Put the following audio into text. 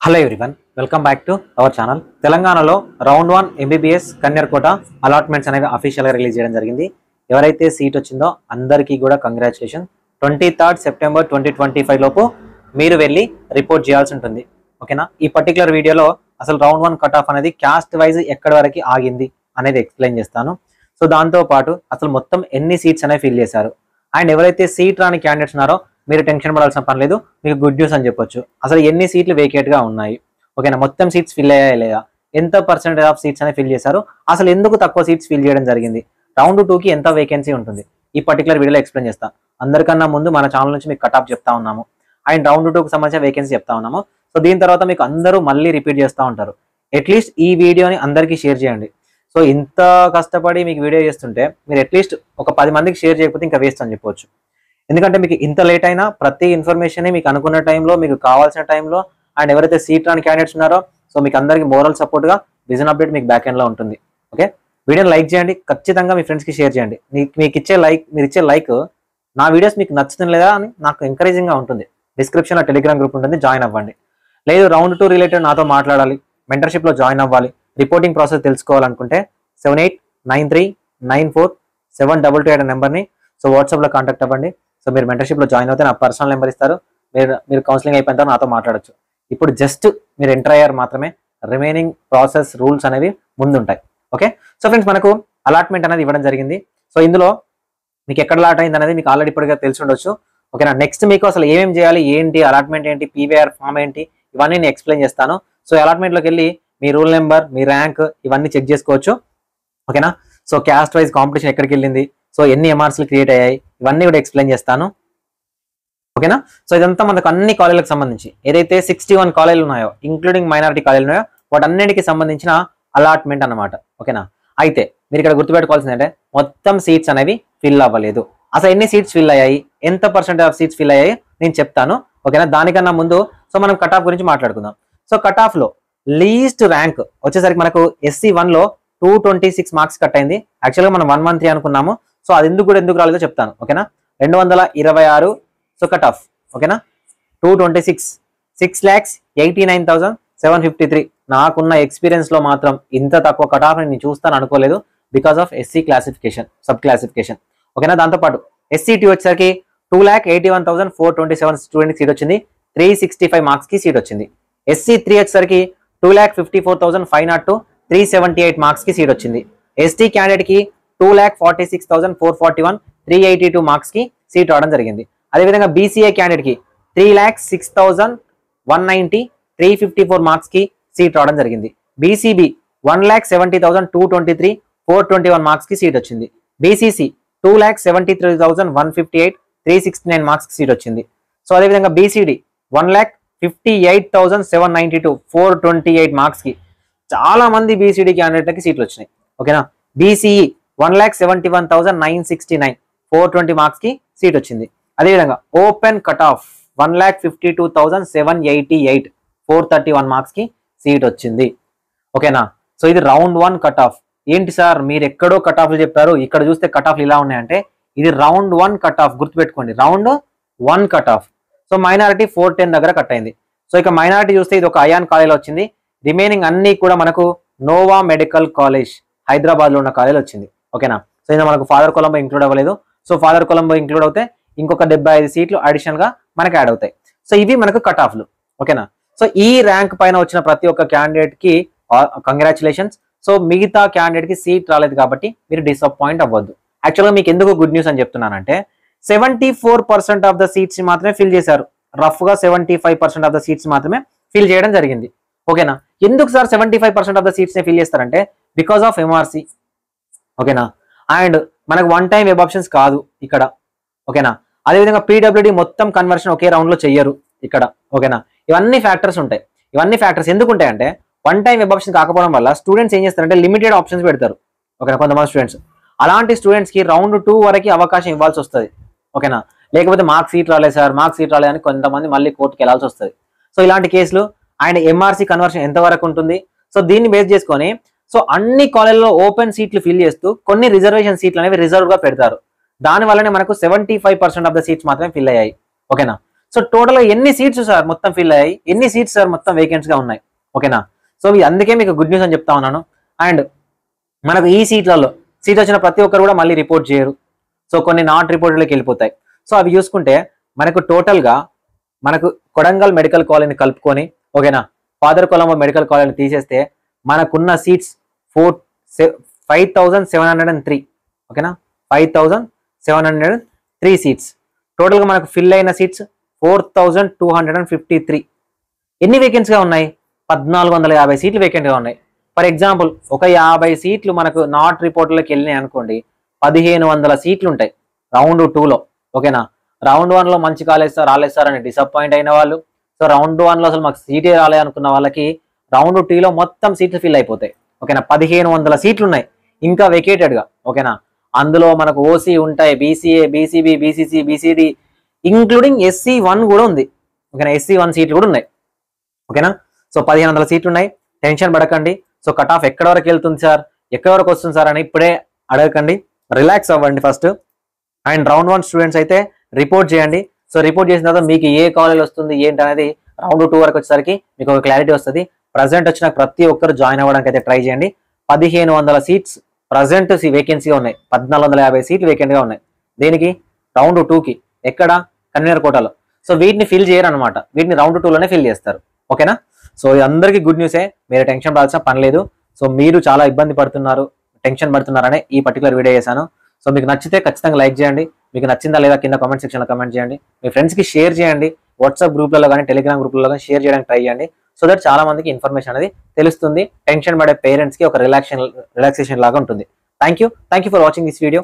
Hello everyone, welcome back to our channel. తెలంగాణలో round 1 MBBS కన్యర్కోట allotments అనేవి అఫీషియల్గా release చేయడం జరిగింది. ఎవరైతే సీట్ వచ్చిందో అందరికీ కూడా కంగ్రాచులేషన్. 23 సెప్టెంబర్ 2025 లోపు మీరు వెళ్ళి రిపోర్ట్ చేయాల్సి ఉంటుంది. ఓకేనా? ఈ పర్టికులర్ వీడియోలో అసలు రౌండ్ 1 కట్ ఆఫ్ అనేది క్యాస్ట్ వైజ్ ఎక్కడి వరకు ఆగింది అనేది ఎక్స్ప్లెయిన్ చేస్తాను. సో దాంతో పాటు అసలు మొత్తం ఎన్ని సీట్స్ అనేవి ఫిల్ చేశారు అండ్ ఎవరైతే సీట్ రాని క్యాండిడేట్స్ ఉన్నారో మీరు టెన్షన్ పడాల్సిన పని లేదు, మీకు గుడ్ న్యూస్ అని చెప్పొచ్చు. అసలు ఎన్ని సీట్లు వేకేట్ గా ఉన్నాయి, ఓకేనా, మొత్తం సీట్స్ ఫిల్ అయ్యాయా లేదా, ఎంత పర్సెంటేజ్ ఆఫ్ సీట్స్ అనేవి ఫిల్ చేశారు, అసలు ఎందుకు తక్కువ సీట్స్ ఫిల్ చేయడం జరిగింది, రౌండ్ 2కి ఎంత వేకెన్సీ ఉంటుంది, ఈ పర్టికులర్ వీడియోలో ఎక్స్ప్లెయిన్ చేస్తాను. అందరికన్నా ముందు మన ఛానల్ నుంచి మీకు కట్ ఆఫ్ చెప్తా ఉన్నాము అండ్ రౌండ్ 2కి సంబంధించిన వేకెన్సీ చెప్తా ఉన్నాము. సో దీని తర్వాత మీకు అందరూ మళ్ళీ రిపీట్ చేస్తూ ఉంటారు. అట్లీస్ట్ ఈ వీడియోని అందరికీ షేర్ చేయండి. సో ఇంత కష్టపడి మీకు వీడియో చేస్తుంటే మీరు అట్లీస్ట్ ఒక 10 మందికి షేర్ చేయకపోతే ఇంకా వేస్ట్ అని చెప్పొచ్చు. ఎందుకంటే మీకు ఇంత లేట్ అయినా ప్రతి ఇన్ఫర్మేషన్ మీకు అనుకున్న టైంలో, మీకు కావాల్సిన టైంలో అండ్ ఎవరైతే సీట్ రాని క్యాండిడేట్స్ ఉన్నారో సో మీకు అందరికీ మోరల్ సపోర్ట్గా విజన్ అప్డేట్ మీకు బ్యాక్ ఎండ్లో ఉంటుంది. ఓకే, వీడియోని లైక్ చేయండి, ఖచ్చితంగా మీ ఫ్రెండ్స్కి షేర్ చేయండి. మీరు ఇచ్చే లైక్ నా వీడియోస్ మీకు నచ్చుతుంది లేదా అని నాకు ఎంకరేజింగ్గా ఉంటుంది. డిస్క్రిప్షన్లో టెలిగ్రామ్ గ్రూప్ ఉంటుంది, జాయిన్ అవ్వండి. లేదు రౌండ్ 2 రిలేటెడ్ నాతో మాట్లాడాలి, మెంటర్షిప్లో జాయిన్ అవ్వాలి, రిపోర్టింగ్ ప్రాసెస్ తెలుసుకోవాలనుకుంటే 7893947228 అనే నెంబర్ని సో వాట్సాప్లో కాంటాక్ట్ అవ్వండి. సో మీరు మెంటర్షిప్లో జాయిన్ అవుతే నా పర్సనల్ నెంబర్ ఇస్తారు, మీరు కౌన్సిలింగ్ అయిపోయిన తర్వాత నాతో మాట్లాడచ్చు. ఇప్పుడు జస్ట్ మీరు ఎంటర్ అయ్యారు మాత్రమే, రిమైనింగ్ ప్రాసెస్ రూల్స్ అనేవి ముందుంటాయి. ఓకే, సో ఫ్రెండ్స్ మనకు అలాట్మెంట్ అనేది ఇవ్వడం జరిగింది. సో ఇందులో మీకు ఎక్కడ అలాట్ అయింది అనేది మీకు ఆల్రెడీ ఇప్పటికే తెలిసి ఉండొచ్చు. ఓకేనా? నెక్స్ట్ మీకు అసలు ఏమేమి చేయాలి, ఏంటి అలాట్మెంట్ ఏంటి, పీవీఆర్ ఫామ్ ఏంటి, ఇవన్నీ నేను ఎక్స్ప్లెయిన్ చేస్తాను. సో అలాట్మెంట్లోకి వెళ్ళి మీ రూల్ నెంబర్, మీ ర్యాంక్ ఇవన్నీ చెక్ చేసుకోవచ్చు. ఓకేనా? సో క్యాస్ట్ వైజ్ కాంపిటీషన్ ఎక్కడికి వెళ్ళింది, సో ఎన్ని ఎంఆర్సీలు క్రియేట్ అయ్యాయి, ఇవన్నీ కూడా ఎక్స్ప్లెయిన్ చేస్తాను. ఓకేనా? సో ఇదంతా మనకు అన్ని కాలేజీలకు సంబంధించి ఏదైతే 61 కాలేజీలు ఉన్నాయో ఇంక్లూడింగ్ మైనారిటీ కాలేజీలు ఉన్నాయో వాటన్నిటికి సంబంధించిన అలాట్మెంట్ అన్నమాట. ఓకేనా? అయితే మీరు ఇక్కడ గుర్తుపెట్టుకోవాల్సింది అంటే మొత్తం సీట్స్ అనేవి ఫిల్ అవ్వలేదు. అసలు ఎన్ని సీట్స్ ఫిల్ అయ్యాయి, ఎంత పర్సెంటేజ్ ఆఫ్ సీట్స్ ఫిల్ అయ్యాయి నేను చెప్తాను. ఓకేనా? దానికన్నా ముందు సో మనం కట్ ఆఫ్ గురించి మాట్లాడుకుందాం. సో కట్ ఆఫ్ లో లీస్ట్ ర్యాంక్ వచ్చేసరికి మనకు SC1 లో 226 మార్క్స్ కట్ అయింది. యాక్చువల్గా మనం 113 అనుకున్నాము. సో అది ఎందుకు రాలేదో చెప్తాను. ఓకేనా? 226 సో కట్ ఆఫ్. ఓకేనా? 226 6,89,753. నాకున్న ఎక్స్పీరియన్స్ లో మాత్రం ఇంత తక్కువ కట్ ఆఫ్ నేను చూస్తాను అనుకోలేదు, because of SC classification, sub classification. ఓకేనా? దాంతోపాటు SC2 వచ్చేసరికి 2,81,427 స్టూడెంట్ సీట్ వచ్చింది, 365 మార్క్స్ కి సీట్ వచ్చింది. SC3 వచ్చేసరికి 2,54,502 378 మార్క్స్ కి సీట్ వచ్చింది. ST క్యాండిడేట్ కి 2,46,441 382 మార్క్స్ కి సీట్ రావడం జరిగింది. అదేవిధంగా BCA క్యాండిడేట్ కి 3,06,190 354 మార్క్స్ కి సీట్ రావడం జరిగింది. BCB 1,70,223 421 మార్క్స్ కి సీట్ వచ్చింది. BCC 2,73,158 369 మార్క్స్ కి సీట్ వచ్చింది. సో అదేవిధంగా BCD 1,58,792 428 మార్క్స్ కి చాలా మంది BCD క్యాండిడేట్లకి సీట్లు వచ్చినాయి. ఓకేనా? BCE 1,71,969 420 మార్క్స్ కి సీట్ వచ్చింది. అదేవిధంగా ఓపెన్ కట్ ఆఫ్ 1,52,788 431 మార్క్స్ కి సీట్ వచ్చింది. ఓకేనా? సో ఇది రౌండ్ 1 కట్ ఆఫ్. ఏంటి సార్ మీరు ఎక్కడో కట్ ఆఫ్లు చెప్పారు, ఇక్కడ చూస్తే కట్ ఆఫ్లు ఇలా ఉన్నాయంటే ఇది రౌండ్ 1 కట్ ఆఫ్. గుర్తుపెట్టుకోండి, round 1 cut off. So minority 410 దగ్గర కట్ అయింది. సో ఇక మైనారిటీ చూస్తే ఇది ఒక అయాన్ కాలేజ్ వచ్చింది. రిమైనింగ్ అన్ని కూడా మనకు నోవా మెడికల్ కాలేజ్ హైదరాబాద్ లో ఉన్న కాలేజ్ వచ్చింది. ఓకేనా? సో ఇది మనకు ఫాదర్ కొలంబో ఇంక్లూడ్ అవ్వలేదు. సో ఫాదర్ కొలంబో ఇంక్లూడ్ అవుతే ఇంకొక 75 సీట్లు అడిషనల్ గా మనకి యాడ్ అవుతాయి. సో ఇవి మనకు కట్ ఆఫ్లు. ఓకేనా? సో ఈ ర్యాంక్ పైన వచ్చిన ప్రతి ఒక్క క్యాండిడేట్ కి కంగ్రాచులేషన్స్. సో మిగతా క్యాండిడేట్ కి సీట్ రాలేదు కాబట్టి మీరు డిసప్పాయింట్ అవ్వద్దు. యాక్చువల్గా మీకు ఎందుకు గుడ్ న్యూస్ అని చెప్తున్నానంటే 74% ఆఫ్ ద సీట్స్ మాత్రమే ఫిల్ చేశారు. రఫ్ గా 75% ఆఫ్ ద సీట్స్ మాత్రమే ఫిల్ చేయడం జరిగింది. ఓకేనా? ఎందుకు సార్ 75% ఆఫ్ ద సీట్స్ ని ఫిల్ చేస్తారంటే బికాస్ ఆఫ్ MRC. ఓకేనా? అండ్ మనకు 1 టైం వెబ్ ఆప్షన్స్ కాదు ఇక్కడ. ఓకేనా? అదేవిధంగా PWD మొత్తం కన్వర్షన్ ఒకే రౌండ్ లో చెయ్యరు ఇక్కడ. ఓకేనా? ఇవన్నీ ఫ్యాక్టర్స్ ఉంటాయి. ఇవన్నీ ఫ్యాక్టర్స్ ఎందుకు ఉంటాయంటే 1 టైం వెబ్ ఆప్షన్ కాకపోవడం వల్ల స్టూడెంట్స్ ఏం చేస్తారంటే లిమిటెడ్ ఆప్షన్స్ పెడతారు. ఓకేనా? కొంతమంది స్టూడెంట్స్ అలాంటి స్టూడెంట్స్ కి రౌండ్ 2 వరకు అవకాశం ఇవ్వాల్సి వస్తుంది. ఓకేనా? లేకపోతే మార్క్స్ సీట్ రాలేదు సార్, మార్క్స్ సీట్ రాలేదని కొంతమంది మళ్ళీ కోర్టుకి వెళ్ళాల్సి వస్తుంది. సో ఇలాంటి కేసులు అండ్ MRC కన్వర్షన్ ఎంతవరకు ఉంటుంది, సో దీన్ని బేస్ చేసుకొని సో అన్ని కాలేజీలో ఓపెన్ సీట్లు ఫిల్ చేస్తూ కొన్ని రిజర్వేషన్ సీట్లు అనేవి రిజర్వ్ గా పెడతారు. దాని వల్లనే మనకు 75% ఆఫ్ ద సీట్స్ మాత్రమే ఫిల్ అయ్యాయి. ఓకేనా? సో టోటల్ గా ఎన్ని సీట్స్ సార్ మొత్తం ఫిల్ అయ్యాయి, ఎన్ని సీట్స్ సార్ మొత్తం వేకెన్సీ గా ఉన్నాయి. ఓకేనా, సో అందుకే మీకు గుడ్ న్యూస్ అని చెప్తా ఉన్నాను. అండ్ మనకు ఈ సీట్ వచ్చిన ప్రతి ఒక్కరు కూడా మళ్ళీ రిపోర్ట్ చేయరు. సో కొన్ని నాట్ రిపోర్టెడ్లోకి వెళ్ళిపోతాయి. సో అవి చూసుకుంటే మనకు టోటల్ గా మనకు కొడంగల్ మెడికల్ కాలేజ్ని కలుపుకొని, ఓకేనా, ఫాదర్ కొలంబో మెడికల్ కాలేజ్ని తీసేస్తే మనకున్న సీట్స్ 5703. ఓకేనా, 5703 సీట్స్. టోటల్ గా మనకు ఫిల్ అయిన సీట్స్ 4253. ఎన్ని వేకెన్సీగా ఉన్నాయి? 1450 సీట్లు వేకెంట్గా ఉన్నాయి. ఫర్ ఎగ్జాంపుల్ ఒక 50 సీట్లు మనకు నాట్ రిపోర్ట్లోకి వెళ్ళినాయి అనుకోండి, 1500 సీట్లు ఉంటాయి రౌండ్ 2లో. ఓకేనా, రౌండ్ 1లో మంచి కాలేజ్ సార్ రాలేదు సార్ అని డిసప్పాయింట్ అయిన వాళ్ళు, సో రౌండ్ 1లో అసలు మాకు సీటే రాలే అనుకున్న వాళ్ళకి రౌండ్ 2లో మొత్తం సీట్లు ఫిల్ అయిపోతాయి. ఓకేనా, 1500 సీట్లు ఉన్నాయి ఇంకా వెకేటెడ్ గా. ఓకేనా, అందులో మనకు ఓసీ ఉంటాయి, BCA, BCB, BCC, BCD, including SC1 కూడా ఉంది. ఓకేనా, SC1 సీట్లు కూడా ఉన్నాయి. ఓకేనా, సో 1500 సీట్లు ఉన్నాయి. టెన్షన్ పడకండి. సో కట్ ఆఫ్ ఎక్కడ వరకు వెళ్తుంది సార్, ఎక్కడ వరకు వస్తుంది సార్ అని ఇప్పుడే అడగకండి, రిలాక్స్ అవ్వండి ఫస్ట్. అండ్ రౌండ్ 1 స్టూడెంట్స్ అయితే రిపోర్ట్ చేయండి. సో రిపోర్ట్ చేసిన తర్వాత మీకు ఏ కాలేజ్ వస్తుంది ఏంటి అనేది రౌండ్ 2 వరకు వచ్చేసరికి మీకు ఒక క్లారిటీ వస్తుంది. ప్రజెంట్ వచ్చిన ప్రతి ఒక్కరు జాయిన్ అవ్వడానికి అయితే ట్రై చేయండి. 1500 సీట్స్ ప్రజెంట్ వేకెన్సీగా ఉన్నాయి, 1450 సీట్లు వేకెంట్గా ఉన్నాయి. దేనికి? రౌండ్ 2కి. ఎక్కడ? కన్వీనర్ కోటాలో. సో వీటిని ఫిల్ చేయరు అనమాట, వీటిని రౌండ్ 2లోనే ఫిల్ చేస్తారు. ఓకేనా, సో అందరికీ గుడ్ న్యూసే, మీరు టెన్షన్ పడాల్సిన పని లేదు. సో మీరు చాలా ఇబ్బంది పడుతున్నారు, టెన్షన్ పడుతున్నారనే ఈ పర్టికులర్ వీడియో చేశాను. సో మీకు నచ్చితే ఖచ్చితంగా లైక్ చేయండి, మీకు నచ్చిందా లేదా కింద కామెంట్ సెక్షన్లో కామెంట్ చేయండి, మీ ఫ్రెండ్స్కి షేర్ చేయండి, వాట్సాప్ గ్రూప్లలో కానీ టెలిగ్రామ్ గ్రూప్లలో కానీ షేర్ చేయడానికి ట్రై చేయండి. సో దట్ చాలా మందికి ఇన్ఫర్మేషన్ అనేది తెలుస్తుంది, టెన్షన్ పడే పేరెంట్స్కి ఒక రిలాక్సేషన్ లాగా ఉంటుంది. Thank you for watching this video.